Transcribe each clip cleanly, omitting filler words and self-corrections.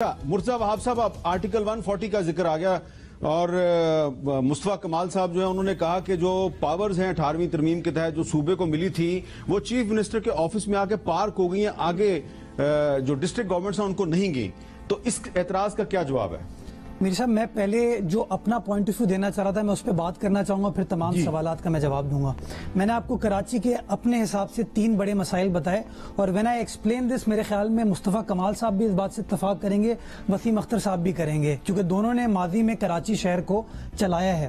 مرزا وہاب صاحب اب آرٹیکل 140 کا ذکر آ گیا اور مصطفیٰ کمال صاحب جو ہیں انہوں نے کہا کہ جو پاورز ہیں 18ویں ترمیم کے تحت جو صوبے کو ملی تھی وہ چیف منسٹر کے آفس میں آ کے پارک ہو گئی ہیں، آگے جو ڈسٹرکٹ گورنمنٹس ہیں ان کو نہیں گئیں، تو اس اعتراض کا کیا جواب ہے؟ میر صاحب میں پہلے جو اپنا پوائنٹ آف ویو دینا چاہ رہا تھا میں اس پہ بات کرنا چاہوں گا، پھر تمام سوالات کا میں جواب دوں گا۔ میں نے آپ کو کراچی کے اپنے حساب سے 3 بڑے مسائل بتائے اور when I explain this میرے خیال میں مصطفیٰ کمال صاحب بھی اس بات سے اتفاق کریں گے، وسیم اختر صاحب بھی کریں گے، کیونکہ دونوں نے ماضی میں کراچی شہر کو چلایا ہے۔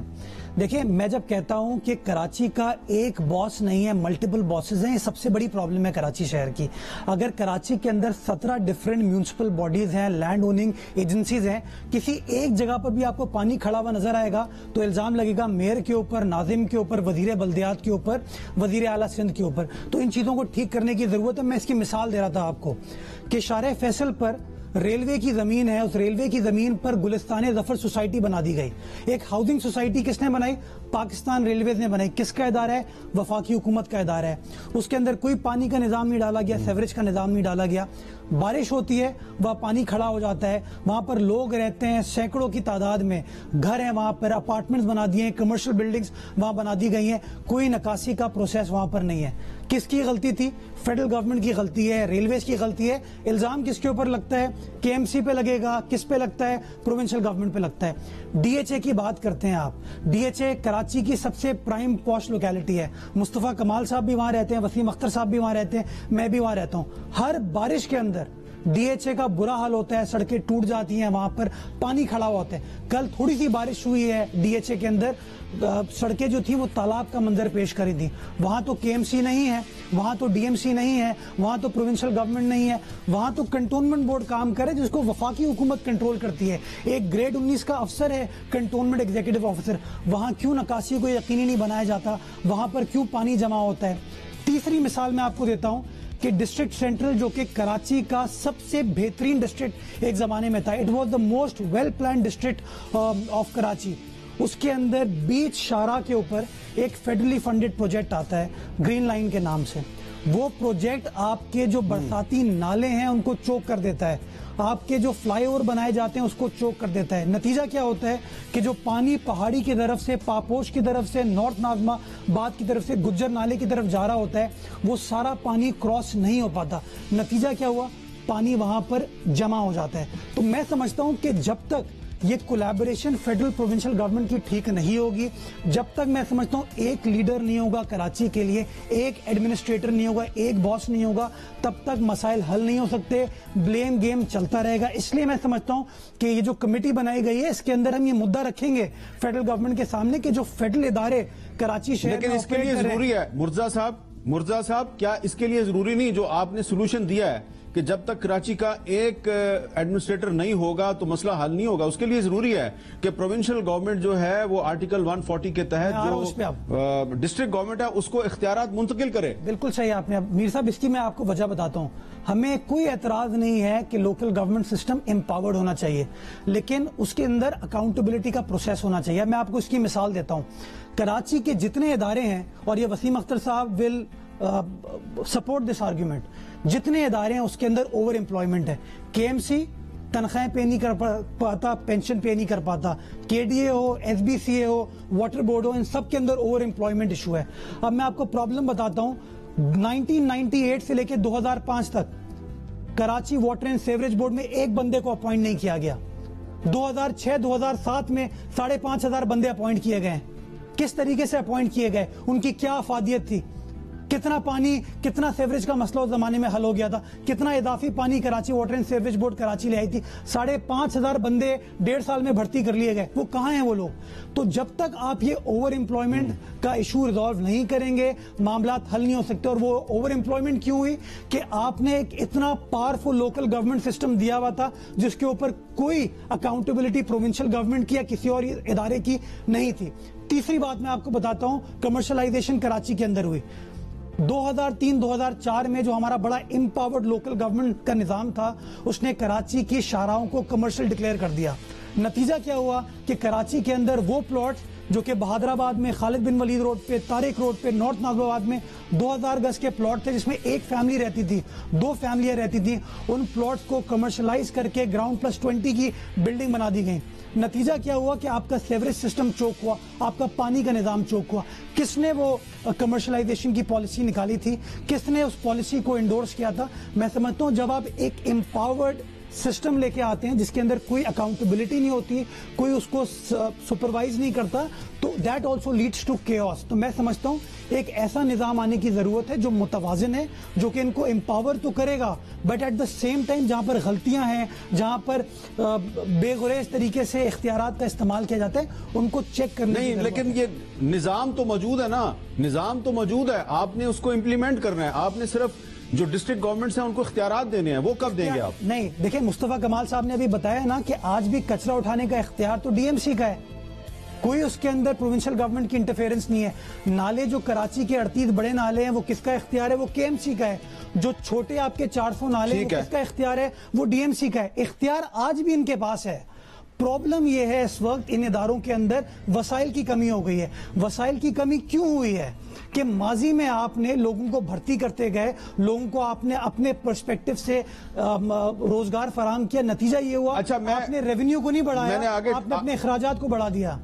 دیکھیں میں جب کہتا ہوں کہ کراچی کا ایک باس نہیں ہے، ملٹیپل باسز ہیں، یہ سب سے بڑی پرابلم ہے کراچی شہر کی۔ اگر کراچی کے اندر 17 ڈیفرنٹ میونسپل باڈیز ہیں، لینڈ اوننگ ایجنسیز ہیں، کسی ایک جگہ پر بھی آپ کو پانی کھڑا ہوا نظر آئے گا تو الزام لگے گا میئر کے اوپر، ناظم کے اوپر، وزیر بلدیات کے اوپر، وزیر اعلیٰ سندھ کے اوپر۔ تو ان چیزوں کو ٹھیک کرنے کی ضرورت ہے۔ میں اس کی مثال دے رہا تھا آپ کو کہ شارع فیصل پر ریلوے کی زمین ہے، اس ریلوے کی زمین پر گلستان ظفر سوسائٹی بنا دی گئی۔ ایک ہاؤسنگ سوسائٹی کس نے بنائی؟ پاکستان ریلویز نے بنائی۔ کس کا ادارہ ہے؟ وفاقی حکومت کا ادارہ ہے۔ اس کے اندر کوئی پانی کا نظام نہیں ڈالا گیا، سیوریج کا نظام نہیں ڈالا گیا۔ بارش ہوتی ہے وہاں پانی کھڑا ہو جاتا ہے، وہاں پر لوگ رہتے ہیں سینکڑوں کی تعداد میں، گھر ہیں وہاں پر، اپارٹمنٹس بنا دیے ہیں، کمرشل بلڈنگز وہاں بنا دی گئی ہیں، کوئی نکاسی کا پروسیس وہاں پر نہیں ہے۔ کس کی غلطی تھی؟ فیڈرل گورنمنٹ کی غلطی ہے، ریلویز کی غلطی ہے۔ الزام کس کے اوپر لگتا ہے؟ کہ ایم سی پہ لگے گا، کس پہ لگتا ہے؟ پروونشل گورنمنٹ پہ لگتا ہے۔ ڈی ایچ اے کی بات کرتے ہیں آپ، ڈی ایچ اے کراچی کی سب سے پرائم پوش لوکیلٹی ہے۔ مصطفیٰ کمال صاحب بھی وہاں رہتے ہیں، وسیم اختر صاحب بھی وہاں رہتے ہیں، میں بھی وہاں رہتا ہوں۔ ہر بارش کے اندر ڈی ایچ اے کا برا حال ہوتا ہے، سڑکیں ٹوٹ جاتی ہیں، وہاں پر پانی کھڑا ہوتا ہے۔ کل تھوڑی سی بارش ہوئی ہے ڈی ایچ اے کے اندر، سڑکیں جو تھی وہ تالاب کا منظر پیش کری تھی۔ وہاں تو کے ایم سی نہیں ہے، وہاں تو ڈی ایم سی نہیں ہے، وہاں تو پروونشل گورنمنٹ نہیں ہے، وہاں تو کنٹونمنٹ بورڈ کام کرے جس کو وفاقی حکومت کنٹرول کرتی ہے۔ ایک گریڈ 19 کا افسر ہے کنٹونمنٹ ایگزیکٹو آفیسر۔ وہاں کیوں نکاسی کو یقینی نہیں بنایا جاتا؟ وہاں پر کیوں پانی جمع ہوتا ہے؟ تیسری مثال میں آپ کو دیتا ہوں کہ ڈسٹرکٹ سینٹرل جو کہ کراچی کا سب سے بہترین ڈسٹرکٹ ایک زمانے میں تھا، it was the most well planned district of Karachi, اس کے اندر بیچ شارع کے اوپر ایک فیڈرلی فنڈڈ پروجیکٹ آتا ہے گرین لائن کے نام سے۔ وہ پروجیکٹ آپ کے جو برساتی نالے ہیں ان کو چوک کر دیتا ہے، آپ کے جو فلائی اوور بنائے جاتے ہیں اس کو چوک کر دیتا ہے۔ نتیجہ کیا ہوتا ہے کہ جو پانی پہاڑی کی طرف سے، پاپوش کی طرف سے، نارتھ ناظمہ آباد کی طرف سے گجر نالے کی طرف جا رہا ہوتا ہے، وہ سارا پانی کراس نہیں ہو پاتا۔ نتیجہ کیا ہوا؟ پانی وہاں پر جمع ہو جاتا ہے۔ تو میں سمجھتا ہوں کہ جب تک یہ کولیبریشن فیڈرل پروونشل گورنمنٹ کی ٹھیک نہیں ہوگی، جب تک میں سمجھتا ہوں ایک لیڈر نہیں ہوگا کراچی کے لیے، ایک ایڈمنسٹریٹر نہیں ہوگا، ایک باس نہیں ہوگا، تب تک مسائل حل نہیں ہو سکتے، بلیم گیم چلتا رہے گا۔ اس لیے میں سمجھتا ہوں کہ یہ جو کمیٹی بنائی گئی ہے اس کے اندر ہم یہ مدعا رکھیں گے فیڈرل گورنمنٹ کے سامنے کہ جو فیڈرل ادارے کراچی شہر میں، لیکن اس کے لیے ضروری ہے مرزا صاحب کیا اس کے لیے ضروری نہیں جو آپ نے سولوشن دیا ہے کہ جب تک کراچی کا ایک ایڈمنسٹریٹر نہیں ہوگا تو مسئلہ حل نہیں ہوگا؟ اس کے لیے ضروری ہے کہ پروونشل گورنمنٹ جو ہے وہ آرٹیکل 140 کے تحت جو ڈسٹرکٹ گورنمنٹ ہے اس کو اختیارات منتقل کرے۔ بالکل صحیح آپ نے میر صاحب، اس کی میں آپ کو وجہ بتاتا ہوں۔ ہمیں کوئی اعتراض نہیں ہے کہ لوکل گورنمنٹ سسٹم امپاورڈ ہونا چاہیے، لیکن اس کے اندر اکاؤنٹیبلٹی کا پروسیس ہونا چاہیے۔ میں آپ کو اس کی مثال دیتا ہوں۔ کراچی کے جتنے ادارے ہیں، اور یہ وسیم اختر صاحب ول سپورٹ دس آرگیومنٹ، جتنے ادارے ہیں اس کے اندر اوور امپلائمنٹ ہے۔ کے ایم سی تنخواہیں پے نہیں کر پاتا، پینشن پے نہیں کر پاتا، کے ڈی اے ہو، ایس بی سی اے ہو، واٹر بورڈ ہو، ان سب کے اندر اوور امپلائمنٹ ایشو ہے۔ اب میں آپ کو پرابلم بتاتا ہوں۔ 1998 سے لے کے 2005 تک Karachi water and sewerage board میں ایک بندے کو اپوائنٹ نہیں کیا گیا۔ 2006-2007 میں 5,500 بندے اپوائنٹ کیے گئے۔ کس طریقے سے اپوائنٹ کیے گئے؟ ان کی کیا افادیت تھی؟ کتنا پانی، کتنا سیوریج کا مسئلہ اس زمانے میں حل ہو گیا تھا؟ کتنا اضافی پانی Karachi water and sewerage board Karachi لے آئی تھی؟ 5,500 بندے 1.5 سال میں بھرتی کر لیے گئے۔ وہ کہاں ہیں وہ لوگ؟ تو جب تک آپ یہ اوور امپلائمنٹ کا ایشو ریزالو نہیں کریں گے معاملات حل نہیں ہو سکتے۔ اور وہ اوور امپلائمنٹ کیوں ہوئی؟ کہ آپ نے ایک اتنا پاورفل لوکل گورنمنٹ سسٹم دیا ہوا تھا جس کے اوپر کوئی اکاؤنٹیبلٹی پروونشل گورنمنٹ کی یا کسی اور ادارے کی نہیں تھی۔ تیسری بات میں آپ کو بتاتا ہوں، کمرشلائزیشن کراچی کے اندر ہوئی۔ 2003-2004 میں جو ہمارا بڑا امپاورڈ لوکل گورنمنٹ کا نظام تھا، اس نے کراچی کی شاہراہوں کو کمرشل ڈکلیئر کر دیا۔ نتیجہ کیا ہوا کہ کراچی کے اندر وہ پلاٹ جو کہ بہادر آباد میں خالد بن ولید روڈ پہ، طارق روڈ پہ، نارتھ ناگل آباد میں 2000 گز کے پلاٹ تھے جس میں ایک فیملی رہتی تھی، 2 فیملیاں رہتی تھیں. ان پلاٹس کو کمرشلائز کر کے گراؤنڈ پلس 20 کی بلڈنگ بنا دی گئی. نتیجہ کیا ہوا کہ آپ کا سیوریج سسٹم چوک ہوا، آپ کا پانی کا نظام چوک ہوا. کس نے وہ کمرشلائزیشن کی پالیسی نکالی تھی؟ کس نے اس پالیسی کو انڈورس کیا تھا؟ میں سمجھتا ہوں جب آپ ایک امپاورڈ سسٹم لے کے آتے ہیں جس کے اندر کوئی اکاؤنٹیبلٹی نہیں ہوتی، کوئی اس کو سپروائز نہیں کرتا، تو that also leads to chaos. تو میں سمجھتا ہوں ایک ایسا نظام آنے کی ضرورت ہے جو متوازن ہے، جو کہ ان کو امپاور تو کرے گا، but at the same time جہاں پر غلطیاں ہیں، جہاں پر بے غریض طریقے سے اختیارات کا استعمال کیا جاتا ہے، ان کو چیک کرنے کی ضرورت ہے. لیکن یہ نظام تو موجود ہے نا، نظام تو موجود ہے، آپ نے اس کو امپلیمنٹ کرنا ہے. آپ نے صرف جو ڈسٹرکٹ گورنمنٹس ہیں ان کو اختیارات دینے ہیں، وہ کب دیں گے آپ؟ نہیں دیکھیں، مصطفیٰ کمال صاحب نے ابھی بتایا نا کہ آج بھی کچرا اٹھانے کا اختیار تو ڈی ایم سی کا ہے، کوئی اس کے اندر پروونشل گورنمنٹ کی انٹرفیرنس نہیں ہے. نالے جو کراچی کے 38 بڑے نالے ہیں وہ کس کا اختیار ہے؟ وہ کے ایم سی کا ہے. جو چھوٹے آپ کے 400 نالے ہیں وہ کس کا اختیار ہے؟ وہ ڈی ایم سی کا ہے. اختیار آج بھی ان کے پاس ہے. پرابلم یہ ہے اس وقت ان اداروں کے اندر وسائل کی کمی ہو گئی ہے. وسائل کی کمی کیوں ہوئی ہے؟ کہ ماضی میں آپ نے لوگوں کو بھرتی کرتے گئے، لوگوں کو آپ نے اپنے پرسپیکٹو سے روزگار فراہم کیا، نتیجہ یہ ہوا آپ نے ریونیو کو نہیں بڑھایا، آپ نے اپنے اخراجات کو بڑھا دیا.